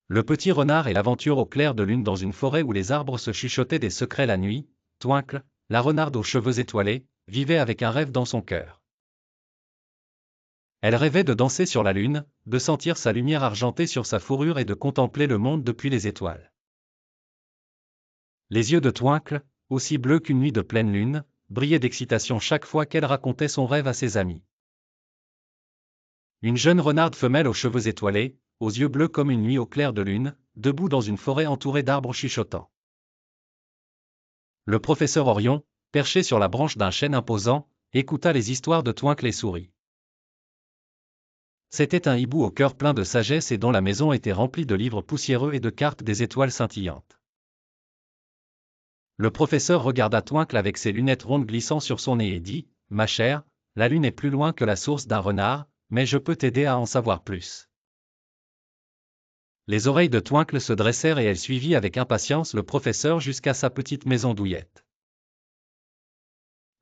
Le petit renard et l'aventure au clair de lune dans une forêt où les arbres se chuchotaient des secrets la nuit. Twinkle, la renarde aux cheveux étoilés, vivait avec un rêve dans son cœur. Elle rêvait de danser sur la lune, de sentir sa lumière argentée sur sa fourrure et de contempler le monde depuis les étoiles. Les yeux de Twinkle, aussi bleus qu'une nuit de pleine lune, brillaient d'excitation chaque fois qu'elle racontait son rêve à ses amis. Une jeune renarde femelle aux cheveux étoilés, aux yeux bleus comme une nuit au clair de lune, debout dans une forêt entourée d'arbres chuchotants. Le professeur Orion, perché sur la branche d'un chêne imposant, écouta les histoires de Twinkle et sourit. C'était un hibou au cœur plein de sagesse et dont la maison était remplie de livres poussiéreux et de cartes des étoiles scintillantes. Le professeur regarda Twinkle avec ses lunettes rondes glissant sur son nez et dit, « Ma chère, la lune est plus loin que la source d'un renard, mais je peux t'aider à en savoir plus. » Les oreilles de Twinkle se dressèrent et elle suivit avec impatience le professeur jusqu'à sa petite maison douillette.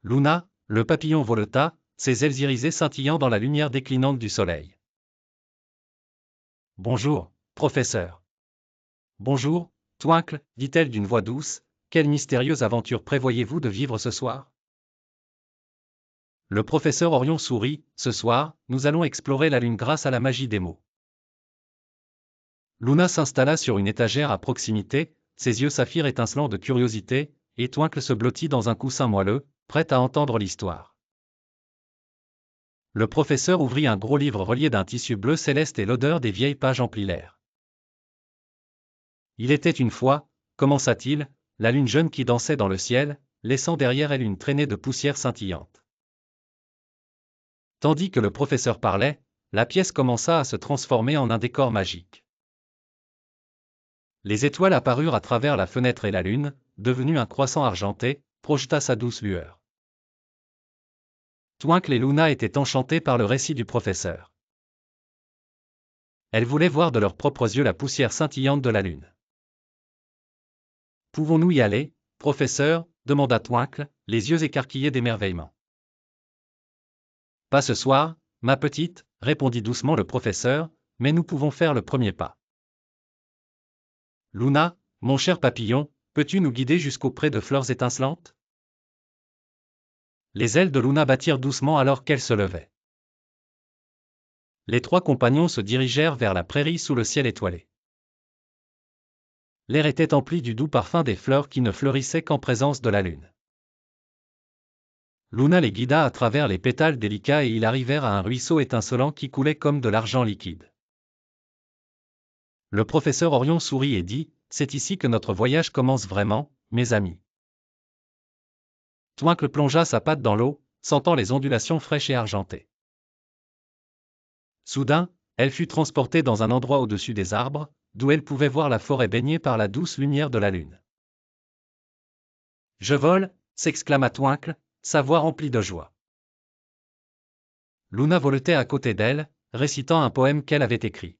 Luna, le papillon voleta, ses ailes irisées scintillant dans la lumière déclinante du soleil. « Bonjour, professeur. »« Bonjour, Twinkle, dit-elle d'une voix douce, quelle mystérieuse aventure prévoyez-vous de vivre ce soir ?» Le professeur Orion sourit, « Ce soir, nous allons explorer la lune grâce à la magie des mots. » Luna s'installa sur une étagère à proximité, ses yeux saphir étincelant de curiosité, et Twinkle se blottit dans un coussin moelleux, prête à entendre l'histoire. Le professeur ouvrit un gros livre relié d'un tissu bleu céleste et l'odeur des vieilles pages emplit l'air. Il était une fois, commença-t-il, la lune jeune qui dansait dans le ciel, laissant derrière elle une traînée de poussière scintillante. Tandis que le professeur parlait, la pièce commença à se transformer en un décor magique. Les étoiles apparurent à travers la fenêtre et la lune, devenue un croissant argenté, projeta sa douce lueur. Twinkle et Luna étaient enchantées par le récit du professeur. Elles voulaient voir de leurs propres yeux la poussière scintillante de la lune. « Pouvons-nous y aller, professeur ?» demanda Twinkle, les yeux écarquillés d'émerveillement. « Pas ce soir, ma petite, » répondit doucement le professeur, « mais nous pouvons faire le premier pas. » Luna, mon cher papillon, peux-tu nous guider jusqu'auprès de fleurs étincelantes ? Les ailes de Luna battirent doucement alors qu'elle se levait. Les trois compagnons se dirigèrent vers la prairie sous le ciel étoilé. L'air était empli du doux parfum des fleurs qui ne fleurissaient qu'en présence de la lune. Luna les guida à travers les pétales délicats et ils arrivèrent à un ruisseau étincelant qui coulait comme de l'argent liquide. Le professeur Orion sourit et dit, « C'est ici que notre voyage commence vraiment, mes amis. » Twinkle plongea sa patte dans l'eau, sentant les ondulations fraîches et argentées. Soudain, elle fut transportée dans un endroit au-dessus des arbres, d'où elle pouvait voir la forêt baignée par la douce lumière de la lune. « Je vole !» s'exclama Twinkle, sa voix remplie de joie. Luna voletait à côté d'elle, récitant un poème qu'elle avait écrit.